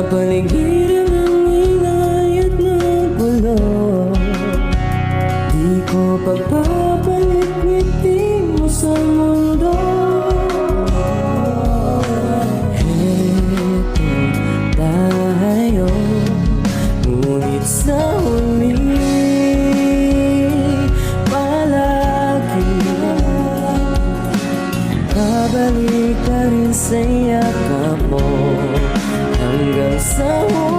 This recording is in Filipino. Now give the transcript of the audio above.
Kapaligiran ng ingay at ng gulo, di ko pagpapalit ngiti mo sa mundo. Heto tayo, ngunit sa huli palagi babalik ka rin sa yakap mo hanggang sa huli.